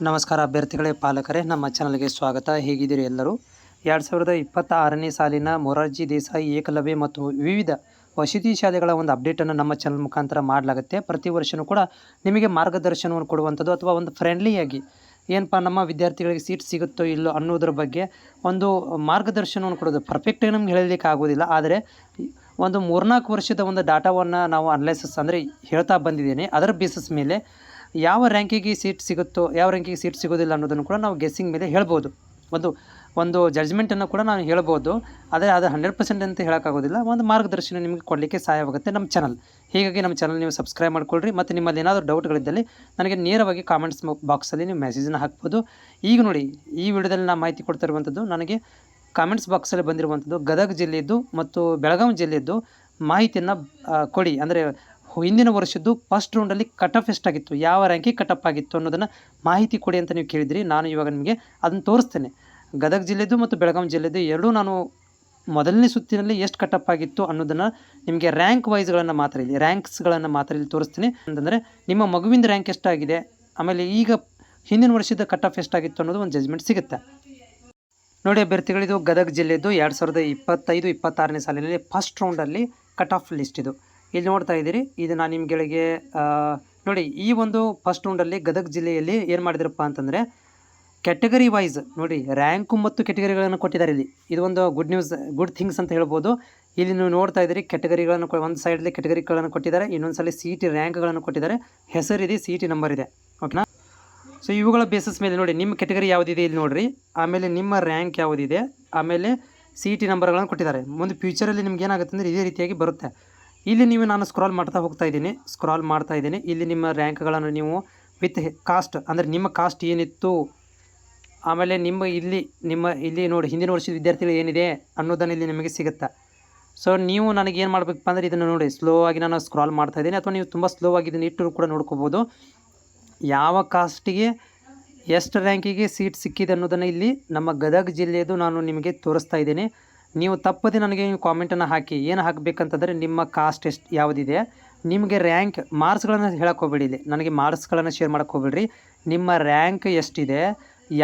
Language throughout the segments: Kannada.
ನಮಸ್ಕಾರ ಅಭ್ಯರ್ಥಿಗಳೇ, ಪಾಲಕರೇ, ನಮ್ಮ ಚಾನಲ್ಗೆ ಸ್ವಾಗತ. ಹೇಗಿದ್ದೀರಿ ಎಲ್ಲರೂ? 2026ನೇ ಸಾಲಿನ ಮೊರಾರ್ಜಿ ದೇಸಾಯಿ ಏಕಲವ್ಯ ಮತ್ತು ವಿವಿಧ ವಸತಿ ಶಾಲೆಗಳ ಒಂದು ಅಪ್ಡೇಟನ್ನು ನಮ್ಮ ಚಾನಲ್ ಮುಖಾಂತರ ಮಾಡಲಾಗುತ್ತೆ. ಪ್ರತಿ ವರ್ಷವೂ ಕೂಡ ನಿಮಗೆ ಮಾರ್ಗದರ್ಶನವನ್ನು ಕೊಡುವಂಥದ್ದು ಅಥವಾ ಒಂದು ಫ್ರೆಂಡ್ಲಿಯಾಗಿ ಏನಪ್ಪ ನಮ್ಮ ವಿದ್ಯಾರ್ಥಿಗಳಿಗೆ ಸೀಟ್ ಸಿಗುತ್ತೋ ಇಲ್ಲೋ ಅನ್ನೋದ್ರ ಬಗ್ಗೆ ಒಂದು ಮಾರ್ಗದರ್ಶನವನ್ನು ಕೊಡೋದು. ಪರ್ಫೆಕ್ಟಾಗಿ ನಮ್ಗೆ ಹೇಳಲಿಕ್ಕೆ ಆಗೋದಿಲ್ಲ, ಆದರೆ ಒಂದು 3-4 ವರ್ಷದ ಒಂದು ಡಾಟಾವನ್ನು ನಾವು ಅನಲೈಸಿಸ್ ಅಂದರೆ ಹೇಳ್ತಾ ಬಂದಿದ್ದೇನೆ. ಅದರ ಬೇಸಿಸ್ ಮೇಲೆ ಯಾವ ರ್ಯಾಂಕಿಗೆ ಸೀಟ್ ಸಿಗುತ್ತೋ ಯಾವ ರ್ಯಾಂಕಿಗೆ ಸೀಟ್ ಸಿಗೋದಿಲ್ಲ ಅನ್ನೋದನ್ನು ಕೂಡ ನಾವು ಗೆಸ್ಸಿಂಗ್ ಮೇಲೆ ಹೇಳ್ಬೋದು. ಒಂದು ಒಂದು ಜಡ್ಜ್ಮೆಂಟನ್ನು ಕೂಡ ನಾವು ಹೇಳ್ಬೋದು, ಆದರೆ ಅದು 100% ಅಂತ ಹೇಳೋಕ್ಕಾಗೋದಿಲ್ಲ. ಒಂದು ಮಾರ್ಗದರ್ಶನ ನಿಮಗೆ ಕೊಡಲಿಕ್ಕೆ ಸಹಾಯವಾಗುತ್ತೆ ನಮ್ಮ ಚಾನಲ್. ಹೀಗಾಗಿ ನಮ್ಮ ಚಾನಲ್ ನೀವು ಸಬ್ಸ್ಕ್ರೈಬ್ ಮಾಡ್ಕೊಳ್ರಿ. ಮತ್ತು ನಿಮ್ಮಲ್ಲಿ ಏನಾದರೂ ಡೌಟ್ಗಳಿದ್ದಲ್ಲಿ ನನಗೆ ನೇರವಾಗಿ ಕಾಮೆಂಟ್ಸ್ ಬಾಕ್ಸಲ್ಲಿ ನೀವು ಮೆಸೇಜನ್ನು ಹಾಕ್ಬೋದು. ಈಗ ನೋಡಿ, ಈ ವಿಡಿಯೋದಲ್ಲಿ ನಾನು ಮಾಹಿತಿ ಕೊಡ್ತಿರುವಂಥದ್ದು ನನಗೆ ಕಾಮೆಂಟ್ಸ್ ಬಾಕ್ಸಲ್ಲಿ ಬಂದಿರುವಂಥದ್ದು ಗದಗ ಜಿಲ್ಲೆಯದ್ದು ಮತ್ತು ಬೆಳಗಾವಿ ಜಿಲ್ಲೆಯದ್ದು ಮಾಹಿತಿಯನ್ನು ಕೊಡಿ. ಅಂದರೆ ಹಿಂದಿನ ವರ್ಷದ್ದು ಫಸ್ಟ್ ರೌಂಡಲ್ಲಿ ಕಟ್ ಆಫ್ ಎಷ್ಟಾಗಿತ್ತು, ಯಾವ ರ್ಯಾಂಕಿಗೆ ಕಟ್ ಆಫ್ ಆಗಿತ್ತು ಅನ್ನೋದನ್ನು ಮಾಹಿತಿ ಕೊಡಿ ಅಂತ ನೀವು ಕೇಳಿದ್ರಿ. ನಾನು ಇವಾಗ ನಿಮಗೆ ಅದನ್ನು ತೋರಿಸ್ತೇನೆ. ಗದಗ ಜಿಲ್ಲೆದು ಮತ್ತು ಬೆಳಗಾವಿ ಜಿಲ್ಲೆದು ಎರಡೂ ನಾನು ಮೊದಲನೇ ಸುತ್ತಿನಲ್ಲಿ ಎಷ್ಟು ಕಟ್ ಆಫ್ ಆಗಿತ್ತು ಅನ್ನೋದನ್ನು ನಿಮಗೆ ರ್ಯಾಂಕ್ ವೈಸ್ಗಳನ್ನು ಮಾತ್ರ ಇಲ್ಲಿ ರ್ಯಾಂಕ್ಸ್ಗಳನ್ನು ಮಾತ್ರ ಇಲ್ಲಿ ತೋರಿಸ್ತೀನಿ. ಅಂತಂದರೆ ನಿಮ್ಮ ಮಗುವಿಂದ ರ್ಯಾಂಕ್ ಎಷ್ಟಾಗಿದೆ, ಆಮೇಲೆ ಈಗ ಹಿಂದಿನ ವರ್ಷದ ಕಟ್ ಆಫ್ ಎಷ್ಟಾಗಿತ್ತು ಅನ್ನೋದು ಒಂದು ಜಜ್ಮೆಂಟ್ ಸಿಗುತ್ತೆ. ನೋಡಿ ಅಭ್ಯರ್ಥಿಗಳಿದು ಗದಗ ಜಿಲ್ಲೆದು 2025-26ನೇ ಸಾಲಿನಲ್ಲಿ ಫಸ್ಟ್ ರೌಂಡಲ್ಲಿ ಕಟ್ ಆಫ್ ಲಿಸ್ಟ್ ಇದು. ಇಲ್ಲಿ ನೋಡ್ತಾ ಇದ್ದೀರಿ, ಇದು ನಾನು ನಿಮ್ಗಳಿಗೆ ನೋಡಿ ಈ ಒಂದು ಫಸ್ಟ್ ರೌಂಡಲ್ಲಿ ಗದಗ ಜಿಲ್ಲೆಯಲ್ಲಿ ಏನು ಮಾಡಿದ್ರಪ್ಪ ಅಂತಂದರೆ ಕ್ಯಾಟಗರಿ ವೈಸ್ ನೋಡಿ ರ್ಯಾಂಕು ಮತ್ತು ಕೆಟಗರಿಗಳನ್ನು ಕೊಟ್ಟಿದ್ದಾರೆ. ಇಲ್ಲಿ ಇದು ಒಂದು ಗುಡ್ ನ್ಯೂಸ್, ಗುಡ್ ಥಿಂಗ್ಸ್ ಅಂತ ಹೇಳ್ಬೋದು. ಇಲ್ಲಿ ನೀವು ನೋಡ್ತಾ ಇದ್ದೀರಿ ಕೆಟಗರಿಗಳನ್ನು ಒಂದು ಸೈಡಲ್ಲಿ ಕೆಟಗರಿಗಳನ್ನು ಕೊಟ್ಟಿದ್ದಾರೆ, ಇನ್ನೊಂದು ಸಲ ಸಿ ಟಿ ರ್ಯಾಂಕ್ಗಳನ್ನು ಕೊಟ್ಟಿದ್ದಾರೆ, ಹೆಸರಿದೆ, ಸಿ ಟಿ ನಂಬರ್ ಇದೆ. ಓಕೆನಾ? ಸೊ ಇವುಗಳ ಬೇಸಿಸ್ ಮೇಲೆ ನೋಡಿ ನಿಮ್ಮ ಕೆಟಗರಿ ಯಾವುದಿದೆ ಇಲ್ಲಿ ನೋಡಿರಿ, ಆಮೇಲೆ ನಿಮ್ಮ ರ್ಯಾಂಕ್ ಯಾವುದಿದೆ, ಆಮೇಲೆ ಸಿ ಟಿ ನಂಬರ್ಗಳನ್ನು ಕೊಟ್ಟಿದ್ದಾರೆ. ಮುಂದೆ ಫ್ಯೂಚರಲ್ಲಿ ನಿಮ್ಗೆ ಏನಾಗುತ್ತೆ ಅಂದರೆ ಇದೇ ರೀತಿಯಾಗಿ ಬರುತ್ತೆ. ಇಲ್ಲಿ ನಾನು ಸ್ಕ್ರಾಲ್ ಮಾಡ್ತಾ ಹೋಗ್ತಾ ಇದ್ದೀನಿ. ಇಲ್ಲಿ ನಿಮ್ಮ ರ್ಯಾಂಕ್ಗಳನ್ನು ನೀವು ವಿತ್ ಕಾಸ್ಟ್ ಅಂದರೆ ನಿಮ್ಮ ಕಾಸ್ಟ್ ಏನಿತ್ತು, ಆಮೇಲೆ ನಿಮ್ಮ ಇಲ್ಲಿ ನೋಡಿ ಹಿಂದಿನ ವರ್ಷದ ವಿದ್ಯಾರ್ಥಿಗಳು ಏನಿದೆ ಅನ್ನೋದನ್ನು ಇಲ್ಲಿ ನಿಮಗೆ ಸಿಗುತ್ತೆ. ಸೊ ನೀವು ನನಗೆ ಏನು ಮಾಡಬೇಕಪ್ಪ ಅಂದರೆ ಇದನ್ನು ನೋಡಿ ಸ್ಲೋ ಆಗಿ ನಾನು ಸ್ಕ್ರಾಲ್ ಮಾಡ್ತಾ ಇದ್ದೀನಿ, ಅಥವಾ ನೀವು ತುಂಬ ಸ್ಲೋ ಆಗಿ ಇದನ್ನು ಇಟ್ಟು ಕೂಡ ನೋಡ್ಕೋಬೋದು. ಯಾವ ಕಾಸ್ಟಿಗೆ ಎಷ್ಟು ರ್ಯಾಂಕಿಗೆ ಸೀಟ್ ಸಿಕ್ಕಿದೆ ಅನ್ನೋದನ್ನು ಇಲ್ಲಿ ನಮ್ಮ ಗದಗ ಜಿಲ್ಲೆಯದು ನಾನು ನಿಮಗೆ ತೋರಿಸ್ತಾ ಇದ್ದೀನಿ. ನೀವು ತಪ್ಪದೆ ನನಗೆ ನೀವು ಕಾಮೆಂಟನ್ನು ಹಾಕಿ. ಏನು ಹಾಕಬೇಕಂತಂದರೆ ನಿಮ್ಮ ಕಾಸ್ಟ್ ಎಷ್ಟು ಯಾವುದಿದೆ, ನಿಮಗೆ ರ್ಯಾಂಕ್ ಮಾರ್ಕ್ಸ್ಗಳನ್ನು ಹೇಳಕ್ಕೆ ಹೋಗ್ಬೇಡಿ. ಇಲ್ಲಿ ನನಗೆ ಮಾರ್ಕ್ಸ್ಗಳನ್ನು ಶೇರ್ ಮಾಡೋಕ್ಕೆ ಹೋಗ್ಬೇಡ್ರಿ. ನಿಮ್ಮ ರ್ಯಾಂಕ್ ಎಷ್ಟಿದೆ,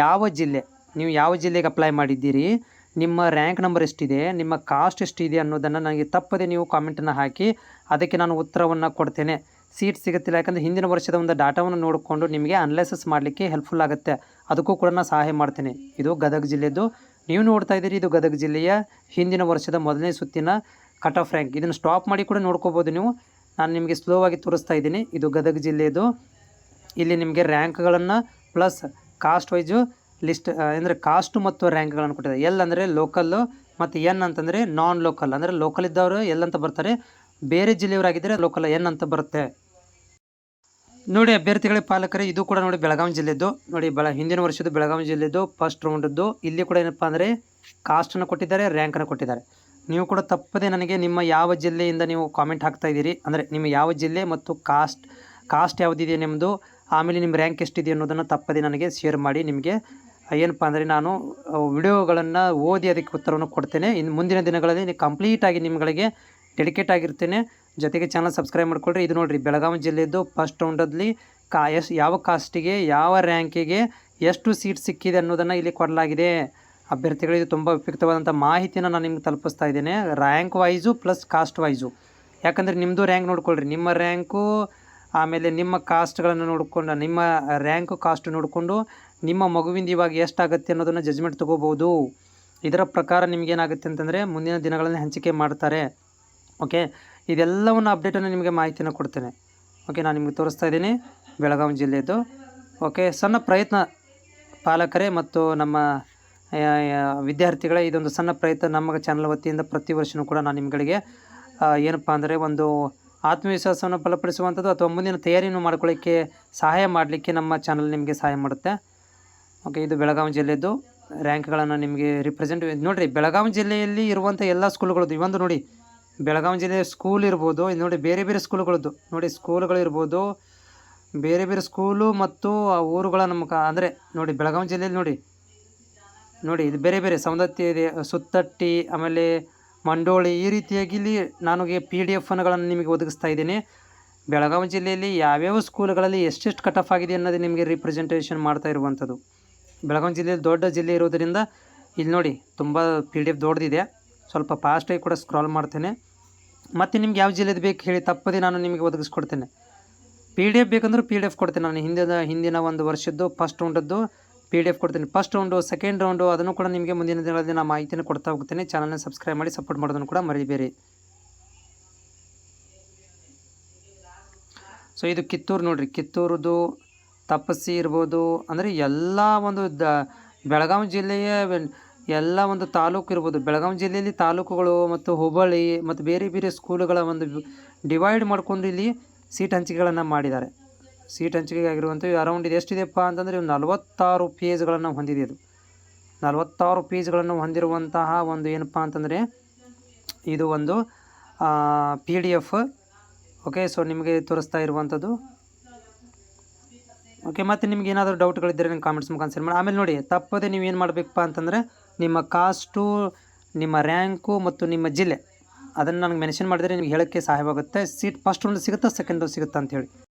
ಯಾವ ಜಿಲ್ಲೆ, ನೀವು ಯಾವ ಜಿಲ್ಲೆಗೆ ಅಪ್ಲೈ ಮಾಡಿದ್ದೀರಿ, ನಿಮ್ಮ ರ್ಯಾಂಕ್ ನಂಬರ್ ಎಷ್ಟಿದೆ, ನಿಮ್ಮ ಕಾಸ್ಟ್ ಎಷ್ಟಿದೆ ಅನ್ನೋದನ್ನು ನನಗೆ ತಪ್ಪದೆ ನೀವು ಕಾಮೆಂಟನ್ನು ಹಾಕಿ. ಅದಕ್ಕೆ ನಾನು ಉತ್ತರವನ್ನು ಕೊಡ್ತೇನೆ. ಸೀಟ್ ಸಿಗುತ್ತಿಲ್ಲ, ಯಾಕಂದರೆ ಹಿಂದಿನ ವರ್ಷದ ಒಂದು ಡಾಟಾವನ್ನು ನೋಡಿಕೊಂಡು ನಿಮಗೆ ಅನಲೈಸಿಸ್ ಮಾಡಲಿಕ್ಕೆ ಹೆಲ್ಪ್ಫುಲ್ ಆಗುತ್ತೆ. ಅದಕ್ಕೂ ಕೂಡ ನಾನು ಸಹಾಯ ಮಾಡ್ತೇನೆ. ಇದು ಗದಗ ಜಿಲ್ಲೆದು ನೀವು ನೋಡ್ತಾ ಇದ್ದೀರಿ. ಇದು ಗದಗ ಜಿಲ್ಲೆಯ ಹಿಂದಿನ ವರ್ಷದ ಮೊದಲನೇ ಸುತ್ತಿನ ಕಟ್ ಆಫ್ ರ್ಯಾಂಕ್. ಇದನ್ನು ಸ್ಟಾಪ್ ಮಾಡಿ ಕೂಡ ನೋಡ್ಕೋಬೋದು ನೀವು. ನಾನು ನಿಮಗೆ ಸ್ಲೋ ಆಗಿ ತೋರಿಸ್ತಾ ಇದ್ದೀನಿ. ಇದು ಗದಗ ಜಿಲ್ಲೆಯದು. ಇಲ್ಲಿ ನಿಮಗೆ ರ್ಯಾಂಕ್ಗಳನ್ನು ಪ್ಲಸ್ ಕಾಸ್ಟ್ ವೈಸು ಲಿಸ್ಟ್ ಅಂದರೆ ಕಾಸ್ಟು ಮತ್ತು ರ್ಯಾಂಕ್ಗಳನ್ನು ಕೊಟ್ಟಿದ್ದಾರೆ. ಎಲ್ ಅಂದರೆ ಲೋಕಲ್ಲು ಮತ್ತು ಎನ್ ಅಂತಂದರೆ ನಾನ್ ಲೋಕಲ್. ಅಂದರೆ ಲೋಕಲ್ ಇದ್ದವರು ಎಲ್ ಅಂತ ಬರ್ತಾರೆ, ಬೇರೆ ಜಿಲ್ಲೆಯವರಾಗಿದ್ದರೆ ಲೋಕಲ್ ಎನ್ ಅಂತ ಬರುತ್ತೆ. ನೋಡಿ ಅಭ್ಯರ್ಥಿಗಳ ಪಾಲಕರೇ, ಇದು ಕೂಡ ನೋಡಿ ಬೆಳಗಾವಿ ಜಿಲ್ಲೆದು ನೋಡಿ ಹಿಂದಿನ ವರ್ಷದ ಬೆಳಗಾವಿ ಜಿಲ್ಲೆದು ಫಸ್ಟ್ ರೌಂಡದ್ದು. ಇಲ್ಲಿ ಕೂಡ ಏನಪ್ಪ ಅಂದರೆ ಕಾಸ್ಟನ್ನು ಕೊಟ್ಟಿದ್ದಾರೆ, ರ್ಯಾಂಕನ್ನು ಕೊಟ್ಟಿದ್ದಾರೆ. ನೀವು ಕೂಡ ತಪ್ಪದೆ ನನಗೆ ನಿಮ್ಮ ಯಾವ ಜಿಲ್ಲೆಯಿಂದ ನೀವು ಕಾಮೆಂಟ್ ಹಾಕ್ತಾ ಇದ್ದೀರಿ, ಅಂದರೆ ನಿಮ್ಮ ಯಾವ ಜಿಲ್ಲೆ ಮತ್ತು ಕಾಸ್ಟ್ ಯಾವುದಿದೆ ನಿಮ್ಮದು, ಆಮೇಲೆ ನಿಮ್ಮ ರ್ಯಾಂಕ್ ಎಷ್ಟಿದೆ ಅನ್ನೋದನ್ನು ತಪ್ಪದೆ ನನಗೆ ಶೇರ್ ಮಾಡಿ. ನಿಮಗೆ ಏನಪ್ಪ ಅಂದರೆ ನಾನು ವಿಡಿಯೋಗಳನ್ನು ಓದಿ ಅದಕ್ಕೆ ಉತ್ತರವನ್ನು ಕೊಡ್ತೇನೆ. ಇನ್ನು ಮುಂದಿನ ದಿನಗಳಲ್ಲಿ ಕಂಪ್ಲೀಟಾಗಿ ನಿಮ್ಮಗಳಿಗೆ ಡೆಡಿಕೇಟ್ ಆಗಿರ್ತೇನೆ. ಜೊತೆಗೆ ಚಾನಲ್ ಸಬ್ಸ್ಕ್ರೈಬ್ ಮಾಡ್ಕೊಳ್ರಿ. ಇದು ನೋಡಿರಿ ಬೆಳಗಾವಿ ಜಿಲ್ಲೆಯದು ಫಸ್ಟ್ ರೌಂಡಲ್ಲಿ ಯಾವ ಕಾಸ್ಟಿಗೆ ಯಾವ ರ್ಯಾಂಕಿಗೆ ಎಷ್ಟು ಸೀಟ್ ಸಿಕ್ಕಿದೆ ಅನ್ನೋದನ್ನು ಇಲ್ಲಿ ಕೊಡಲಾಗಿದೆ. ಅಭ್ಯರ್ಥಿಗಳು ಇದು ತುಂಬ ಉಪಯುಕ್ತವಾದಂಥ ಮಾಹಿತಿಯನ್ನು ನಾನು ನಿಮ್ಗೆ ತಲುಪಿಸ್ತಾ ಇದ್ದೇನೆ, rank wise plus cost wise. ಯಾಕಂದರೆ ನಿಮ್ಮದು ರ್ಯಾಂಕ್ ನೋಡಿಕೊಳ್ಳ್ರಿ, ನಿಮ್ಮ ರ್ಯಾಂಕು ಆಮೇಲೆ ನಿಮ್ಮ ಕಾಸ್ಟ್ಗಳನ್ನು ನೋಡಿಕೊಂಡು, ನಿಮ್ಮ ರ್ಯಾಂಕು ಕಾಸ್ಟ್ ನೋಡಿಕೊಂಡು ನಿಮ್ಮ ಮಗುವಿಂದ ಇವಾಗ ಎಷ್ಟಾಗುತ್ತೆ ಅನ್ನೋದನ್ನು ಜಜ್ಮೆಂಟ್ ತೊಗೋಬೋದು. ಇದರ ಪ್ರಕಾರ ನಿಮಗೇನಾಗುತ್ತೆ ಅಂತಂದರೆ ಮುಂದಿನ ದಿನಗಳಲ್ಲಿ ಹಂಚಿಕೆ ಮಾಡ್ತಾರೆ. ಓಕೆ, ಇದೆಲ್ಲವನ್ನು ಅಪ್ಡೇಟನ್ನು ನಿಮಗೆ ಮಾಹಿತಿಯನ್ನು ಕೊಡ್ತೇನೆ. ಓಕೆ, ನಾನು ನಿಮಗೆ ತೋರಿಸ್ತಾ ಇದ್ದೀನಿ ಬೆಳಗಾವಿ ಜಿಲ್ಲೆಯದು. ಓಕೆ, ಸಣ್ಣ ಪ್ರಯತ್ನ ಪಾಲಕರೇ ಮತ್ತು ನಮ್ಮ ವಿದ್ಯಾರ್ಥಿಗಳೇ, ಇದೊಂದು ಸಣ್ಣ ಪ್ರಯತ್ನ ನಮ್ಮ ಚಾನಲ್ ವತಿಯಿಂದ ಪ್ರತಿ ವರ್ಷವೂ ಕೂಡ ನಾನು ನಿಮ್ಮಗಳಿಗೆ ಏನಪ್ಪ ಅಂದರೆ ಒಂದು ಆತ್ಮವಿಶ್ವಾಸವನ್ನು ಬಲಪಡಿಸುವಂಥದ್ದು ಅಥವಾ ಮುಂದಿನ ತಯಾರಿಯನ್ನು ಮಾಡ್ಕೊಳ್ಳಿಕ್ಕೆ ಸಹಾಯ ಮಾಡಲಿಕ್ಕೆ ನಮ್ಮ ಚಾನಲ್ ನಿಮಗೆ ಸಹಾಯ ಮಾಡುತ್ತೆ. ಓಕೆ, ಇದು ಬೆಳಗಾವಿ ಜಿಲ್ಲೆಯದು ರ್ಯಾಂಕ್ಗಳನ್ನು ನಿಮಗೆ ರಿಪ್ರೆಸೆಂಟ್ ನೋಡಿರಿ. ಬೆಳಗಾವಿ ಜಿಲ್ಲೆಯಲ್ಲಿ ಇರುವಂಥ ಎಲ್ಲ ಸ್ಕೂಲ್ಗಳದ್ದು ಇವೊಂದು ನೋಡಿ, ಬೆಳಗಾವಿ ಜಿಲ್ಲೆಯ ಸ್ಕೂಲ್ ಇರ್ಬೋದು. ಇದು ನೋಡಿ ಬೇರೆ ಬೇರೆ ಸ್ಕೂಲ್ಗಳದ್ದು ನೋಡಿ, ಸ್ಕೂಲ್ಗಳಿರ್ಬೋದು, ಬೇರೆ ಬೇರೆ ಸ್ಕೂಲು ಮತ್ತು ಆ ಊರುಗಳ ಅಂದರೆ ನೋಡಿ ಬೆಳಗಾವಿ ಜಿಲ್ಲೆಯಲ್ಲಿ ನೋಡಿ ಇದು ಬೇರೆ ಬೇರೆ ಸೌಂದತ್ಯ ಇದೆ, ಸುತ್ತಟ್ಟಿ, ಆಮೇಲೆ ಮಂಡೋಳಿ, ಈ ರೀತಿಯಾಗಿ ಇಲ್ಲಿ ನನಗೆ PDF ಗಳನ್ನು ನಿಮಗೆ ಒದಗಿಸ್ತಾ ಇದ್ದೀನಿ. ಬೆಳಗಾವಿ ಜಿಲ್ಲೆಯಲ್ಲಿ ಯಾವ್ಯಾವ ಸ್ಕೂಲ್ಗಳಲ್ಲಿ ಎಷ್ಟೆಷ್ಟು ಕಟ್ ಆಫ್ ಆಗಿದೆ ಅನ್ನೋದು ನಿಮಗೆ ರಿಪ್ರೆಸೆಂಟೇಷನ್ ಮಾಡ್ತಾ ಇರುವಂಥದ್ದು. ಬೆಳಗಾವಿ ಜಿಲ್ಲೆಯಲ್ಲಿ ದೊಡ್ಡ ಜಿಲ್ಲೆ ಇರೋದರಿಂದ ಇಲ್ಲಿ ನೋಡಿ ತುಂಬ PDF ದೊಡ್ಡದಿದೆ. ಸ್ವಲ್ಪ ಫಾಸ್ಟಾಗಿ ಕೂಡ ಸ್ಕ್ರಾಲ್ ಮಾಡ್ತೇನೆ. ಮತ್ತು ನಿಮ್ಗೆ ಯಾವ ಜಿಲ್ಲೆದು ಬೇಕು ಹೇಳಿ ತಪ್ಪದೆ ನಾನು ನಿಮಗೆ ಒದಗಿಸ್ಕೊಡ್ತೇನೆ. PDF ಬೇಕಂದ್ರೆ PDF ಕೊಡ್ತೇನೆ. ನಾನು ಹಿಂದಿನ ಒಂದು ವರ್ಷದ್ದು ಫಸ್ಟ್ ರೌಂಡದ್ದು PDF ಕೊಡ್ತೀನಿ. ಫಸ್ಟ್ ರೌಂಡು, ಸೆಕೆಂಡ್ ರೌಂಡು ಅದನ್ನು ಕೂಡ ನಿಮಗೆ ಮುಂದಿನ ದಿನಗಳಲ್ಲಿ ನಾನು ಮಾಹಿತಿನ ಕೊಡ್ತಾ ಹೋಗ್ತೇನೆ. ಚಾನಲ್ನ ಸಬ್ಸ್ಕ್ರೈಬ್ ಮಾಡಿ ಸಪೋರ್ಟ್ ಮಾಡೋದನ್ನು ಕೂಡ ಮರಿಬೇಡಿ. ಸೊ ಇದು ಕಿತ್ತೂರು ನೋಡಿರಿ, ಕಿತ್ತೂರದು ತಪಸ್ಸಿ ಇರ್ಬೋದು. ಅಂದರೆ ಎಲ್ಲ ಒಂದು ಬೆಳಗಾವಿ ಜಿಲ್ಲೆಯ ಎಲ್ಲ ಒಂದು ತಾಲೂಕು ಇರ್ಬೋದು. ಬೆಳಗಾವಿ ಜಿಲ್ಲೆಯಲ್ಲಿ ತಾಲೂಕುಗಳು ಮತ್ತು ಹೋಬಳಿ ಮತ್ತು ಬೇರೆ ಬೇರೆ ಸ್ಕೂಲುಗಳ ಒಂದು ಡಿವೈಡ್ ಮಾಡ್ಕೊಂಡು ಇಲ್ಲಿ ಸೀಟ್ ಹಂಚಿಕೆಗಳನ್ನು ಮಾಡಿದ್ದಾರೆ. ಸೀಟ್ ಹಂಚಿಕೆ ಆಗಿರುವಂಥದ್ದು ಅರೌಂಡ್ ಇದು ಎಷ್ಟಿದೆಯಪ್ಪ ಅಂತಂದರೆ 46 ಪೇಜ್ಗಳನ್ನು ಹೊಂದಿದೆ. ಇದು 46 ಪೇಜ್ಗಳನ್ನು ಹೊಂದಿರುವಂತಹ ಒಂದು ಏನಪ್ಪ ಅಂತಂದರೆ ಇದು ಒಂದು PDF. ಓಕೆ, ಸೊ ನಿಮಗೆ ತೋರಿಸ್ತಾ ಇರುವಂಥದ್ದು. ಓಕೆ, ಮತ್ತು ನಿಮ್ಗೆ ಏನಾದರೂ ಡೌಟ್ಗಳಿದ್ದರೆ ನಂಗೆ ಕಾಮೆಂಟ್ಸ್ ಮುಖಾಂತರ ಮಾಡಿ. ಆಮೇಲೆ ನೋಡಿ, ತಪ್ಪದೆ ನೀವು ಏನು ಮಾಡಬೇಕಪ್ಪ ಅಂತಂದರೆ ನಿಮ್ಮ ಕಾಸ್ಟು, ನಿಮ್ಮ ರ್ಯಾಂಕು ಮತ್ತು ನಿಮ್ಮ ಜಿಲ್ಲೆ ಅದನ್ನು ನನಗೆ ಮೆನ್ಷನ್ ಮಾಡಿದರೆ ನಿಮ್ಗೆ ಹೇಳೋಕ್ಕೆ ಸಹಾಯವಾಗುತ್ತೆ. ಸೀಟ್ ಫಸ್ಟ್ ಒಂದು ಸಿಗುತ್ತಾ ಸೆಕೆಂಡ್ ಸಿಗುತ್ತಾ ಅಂಥೇಳಿ.